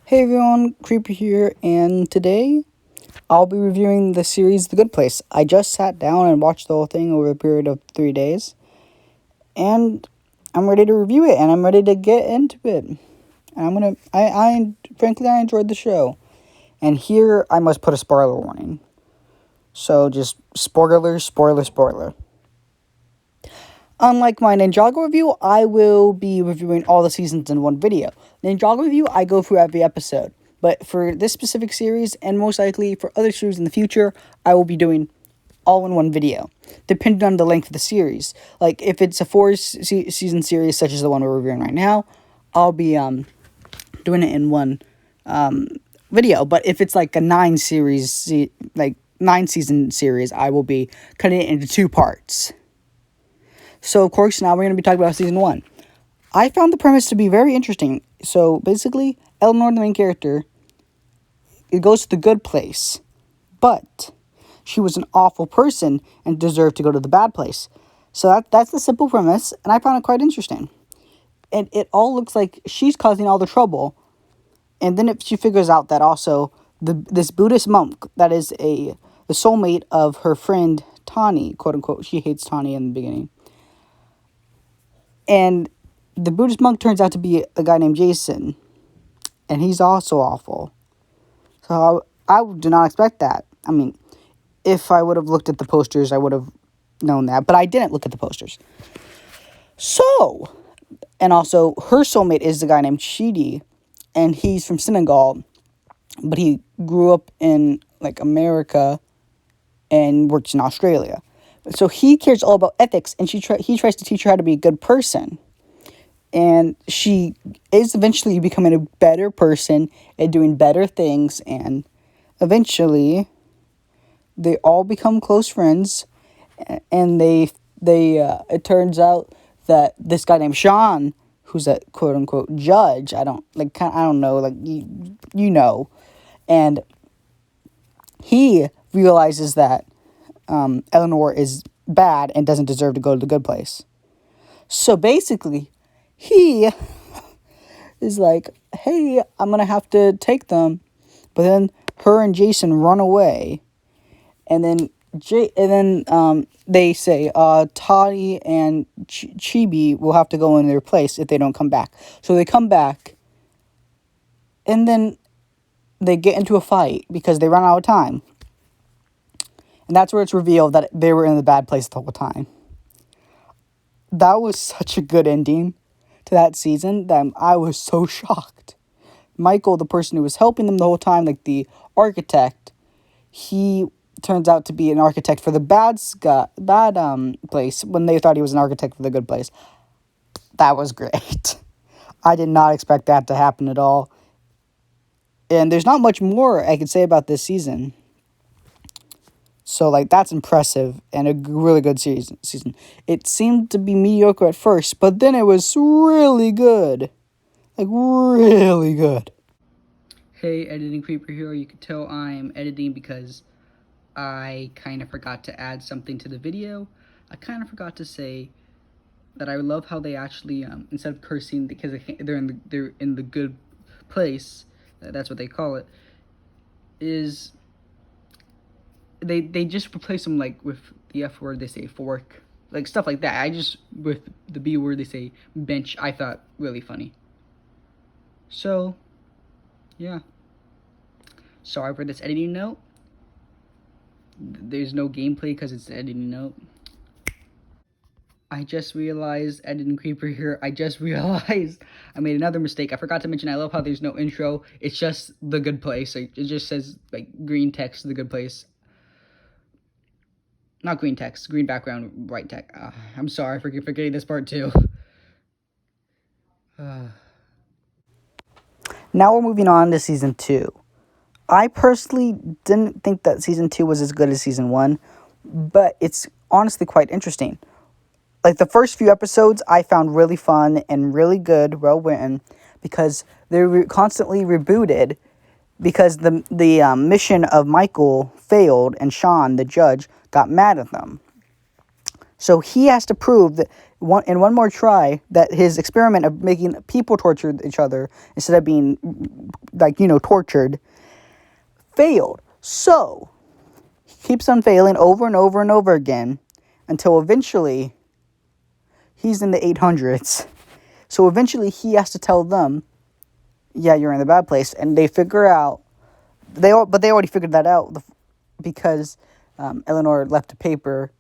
Hey everyone, Creeper here, and today I'll be reviewing the series The Good Place. I just sat down and watched the whole thing over a period of 3 days, and I'm ready to review it, and I'm ready to get into it. And frankly, I enjoyed the show. And here I must put a spoiler warning. So just spoiler. Unlike my Ninjago review, I will be reviewing all the seasons in one video. Ninjago review, I go through every episode. But for this specific series, and most likely for other series in the future, I will be doing all in one video, depending on the length of the series. Like, if it's a 4-season series, such as the one we're reviewing right now, I'll be doing it in one video. But if it's like a 9-season series, I will be cutting it into 2 parts. So, of course, now we're going to be talking about Season 1. I found the premise to be very interesting. So, basically, Eleanor, the main character, it goes to the good place. But she was an awful person and deserved to go to the bad place. So, that's the simple premise, and I found it quite interesting. And it all looks like she's causing all the trouble. And then she figures out that also this Buddhist monk that is the soulmate of her friend Tani, quote unquote. She hates Tani in the beginning. And the Buddhist monk turns out to be a guy named Jason. And he's also awful. So I did not expect that. I mean, if I would have looked at the posters, I would have known that. But I didn't look at the posters. So, and also, her soulmate is the guy named Chidi. And he's from Senegal. But he grew up in, like, America and works in Australia. So he cares all about ethics, and he tries to teach her how to be a good person. And she is eventually becoming a better person and doing better things, and eventually they all become close friends, and it turns out that this guy named Sean, who's a quote unquote judge, I don't know, like you know, and he realizes that Eleanor is bad and doesn't deserve to go to the good place. So basically, he is like, hey, I'm going to have to take them. But then her and Jason run away. And then they say, Toddy and Chibi will have to go in their place if they don't come back. So they come back. And then they get into a fight because they run out of time. And that's where it's revealed that they were in the bad place the whole time. That was such a good ending to that season that I was so shocked. Michael, the person who was helping them the whole time, like the architect, he turns out to be an architect for the bad place when they thought he was an architect for the good place. That was great. I did not expect that to happen at all. And there's not much more I could say about this season. So, like, that's impressive and a really good season. It seemed to be mediocre at first, but then it was really good. Like, really good. Hey, Editing Creeper here. You can tell I'm editing because I kind of forgot to add something to the video. I kind of forgot to say that I love how they actually, instead of cursing because they're in the good place, that's what they call it, is they just replace them, like, with the F word, they say fork, like, stuff like that. With the B word, they say bench, I thought really funny. So, yeah. Sorry for this editing note. There's no gameplay because it's an editing note. I just realized, Editing Creeper here, I made another mistake. I forgot to mention I love how there's no intro. It's just The Good Place. It just says, like, green text, The Good Place. Not green text, green background, white text. I'm sorry for forgetting this part too. Now we're moving on to Season 2. I personally didn't think that Season 2 was as good as Season 1, but it's honestly quite interesting. Like, the first few episodes I found really fun and really good, well written, because they were constantly rebooted because the mission of Michael failed and Sean, the judge, got mad at them. So he has to prove that in one more try that his experiment of making people torture each other instead of being, like, tortured, failed. So he keeps on failing over and over and over again until eventually he's in the 800s. So eventually he has to tell them, yeah, you're in the bad place. And they figure out, but they already figured that out because Eleanor left a paper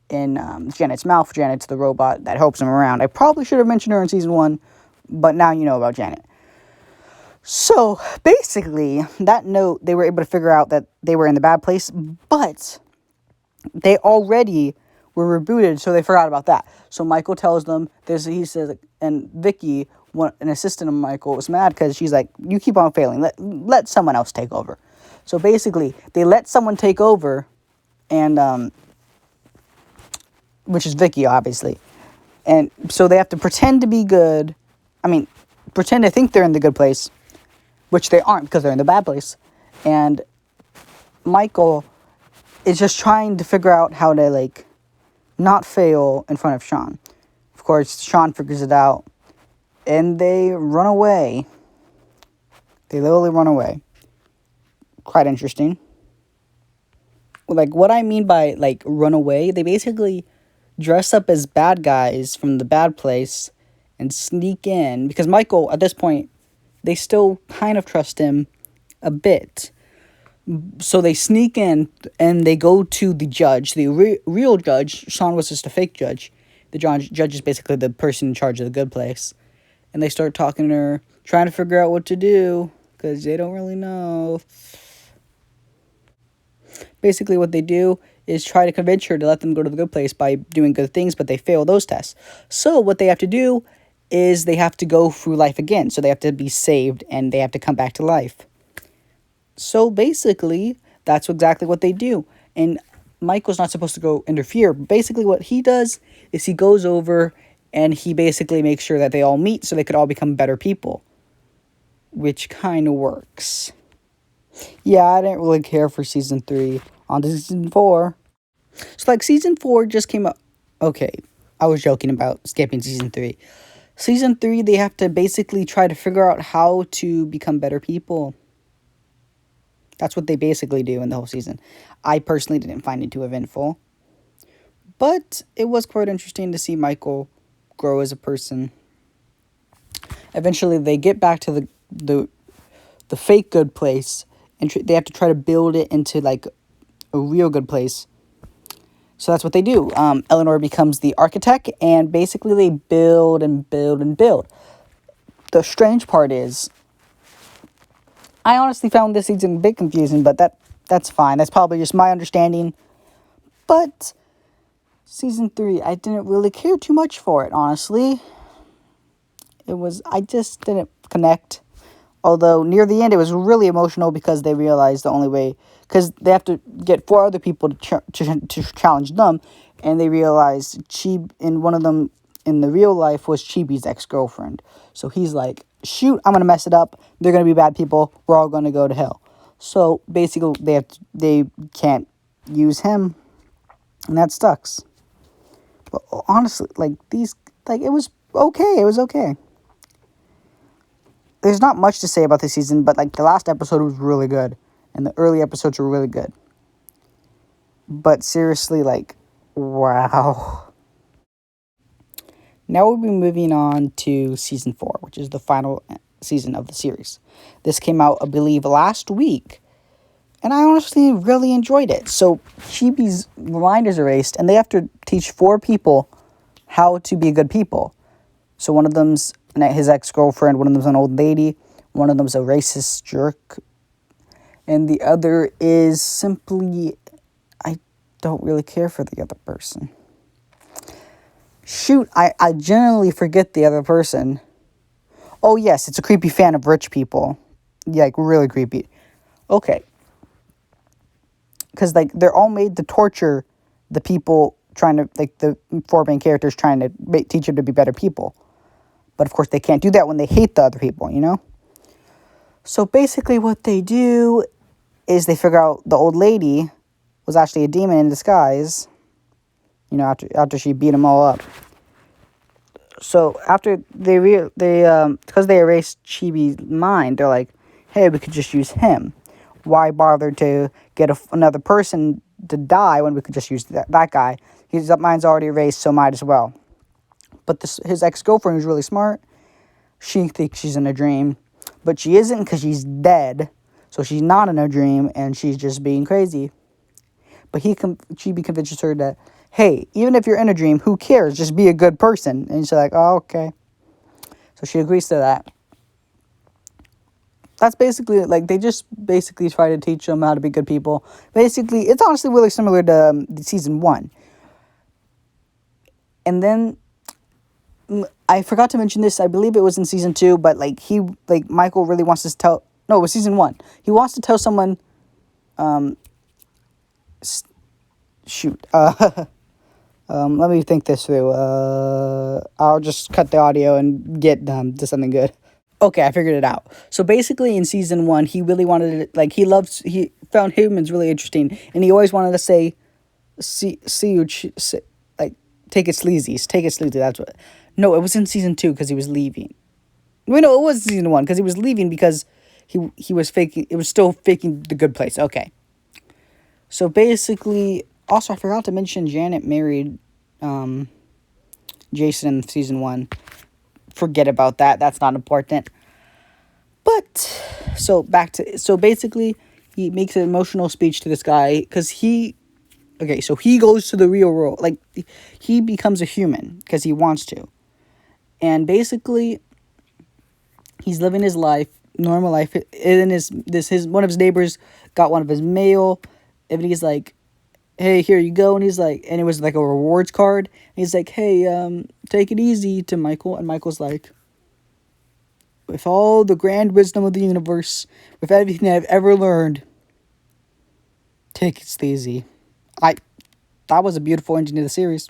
in Janet's mouth. Janet's the robot that helps him around. I probably should have mentioned her in season 1, but now you know about Janet. So basically, that note, they were able to figure out that they were in the bad place, but they already were rebooted, so they forgot about that. So Michael tells them, he says, and Vicky, an assistant of Michael, was mad because she's like, you keep on failing, let someone else take over. So basically, they let someone take over, and which is Vicky, obviously. And so they have to pretend to be good. Pretend to think they're in the good place, which they aren't because they're in the bad place. And Michael is just trying to figure out how to, like, not fail in front of Sean. Of course, Sean figures it out, and they run away. They literally run away. Quite interesting. Like, what I mean by, like, run away, they basically dress up as bad guys from the bad place and sneak in. Because Michael, at this point, they still kind of trust him a bit. So they sneak in and they go to the judge, the real judge. Sean was just a fake judge. The judge is basically the person in charge of the good place. And they start talking to her, trying to figure out what to do because they don't really know. Basically, what they do is try to convince her to let them go to the good place by doing good things, but they fail those tests. So what they have to do is they have to go through life again. So they have to be saved, and they have to come back to life. So basically, that's exactly what they do. And Michael's not supposed to go interfere. Basically, what he does is he goes over, and he basically makes sure that they all meet so they could all become better people. Which kind of works. Yeah, I didn't really care for season 3. On to season 4. So, like, season 4 just came out. Okay, I was joking about skipping season 3. Season 3, they have to basically try to figure out how to become better people. That's what they basically do in the whole season. I personally didn't find it too eventful. But it was quite interesting to see Michael grow as a person. Eventually, they get back to the fake good place. And they have to try to build it into, like, a real good place. So that's what they do. Eleanor becomes the architect, and basically they build and build and build. The strange part is, I honestly found this season a bit confusing, but that's fine. That's probably just my understanding. But season 3, I didn't really care too much for it, honestly. I just didn't connect. Although, near the end, it was really emotional because they realized the only way... Because they have to get 4 other people to challenge them. And they realized one of them in the real life was Chibi's ex-girlfriend. So he's like, shoot, I'm going to mess it up. They're going to be bad people. We're all going to go to hell. So, basically, they can't use him. And that sucks. But honestly, it was okay. It was okay. There's not much to say about this season, but, like, the last episode was really good. And the early episodes were really good. But seriously, like, wow. Now we'll be moving on to season 4, which is the final season of the series. This came out, I believe, last week. And I honestly really enjoyed it. So, Chibi's mind is erased, and they have to teach 4 people how to be good people. So one of them's his ex-girlfriend, one of them's an old lady, one of them's a racist jerk, and the other is simply, I don't really care for the other person. Shoot, I generally forget the other person. Oh yes, it's a creepy fan of rich people. Yeah, like, really creepy. Okay. Because, like, they're all made to torture the people trying to, like, the 4 main characters trying to teach them to be better people. But, of course, they can't do that when they hate the other people, you know? So, basically, what they do is they figure out the old lady was actually a demon in disguise. You know, after she beat them all up. So after because they erased Chibi's mind, they're like, hey, we could just use him. Why bother to get another person to die when we could just use that guy? His mind's already erased, so might as well. But his ex-girlfriend, who's really smart, she thinks she's in a dream. But she isn't, because she's dead. So she's not in a dream, and she's just being crazy. But Chibi convinces her that, hey, even if you're in a dream, who cares? Just be a good person. And she's like, oh, okay. So she agrees to that. That's basically, like, they just basically try to teach them how to be good people. Basically, it's honestly really similar to season 1. And then, I forgot to mention this, I believe it was in season 2, but, like, Michael really wants to tell, no, it was season 1. He wants to tell someone, let me think this through. I'll just cut the audio and get to something good. Okay, I figured it out. So basically in season 1, he really wanted to, like, he found humans really interesting, and he always wanted to say, like, take it sleazy, that's what. No, it was in season 2 because he was leaving. Wait, no, it was season 1 because he was leaving because he was faking, it was still faking the good place. Okay. So basically, also I forgot to mention Janet married Jason in season 1. Forget about that. That's not important. But so basically he makes an emotional speech to this guy because he goes to the real world, like he becomes a human because he wants to, and basically he's living his life, normal life, and his one of his neighbors got one of his mail, and he's like, hey, here you go. And he's like, and it was like a rewards card. And he's like, hey, take it easy to Michael. And Michael's like, with all the grand wisdom of the universe, with everything I've ever learned, take it easy. That was a beautiful ending to the series.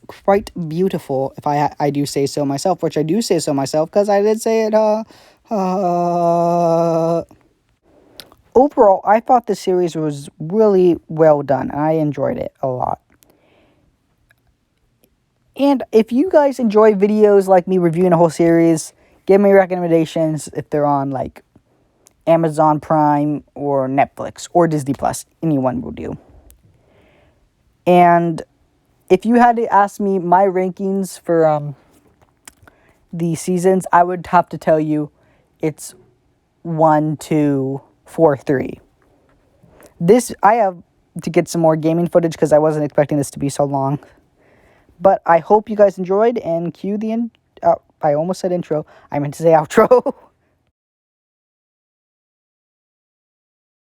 Quite beautiful, if I do say so myself, which I do say so myself, because I did say it, Overall, I thought the series was really well done, and I enjoyed it a lot. And if you guys enjoy videos like me reviewing a whole series, give me recommendations if they're on, like, Amazon Prime or Netflix or Disney Plus. Anyone will do. And if you had to ask me my rankings for the seasons, I would have to tell you it's 1, 2, 4, 3. This, I have to get some more gaming footage because I wasn't expecting this to be so long. But I hope you guys enjoyed, and cue the I almost said intro. I meant to say outro.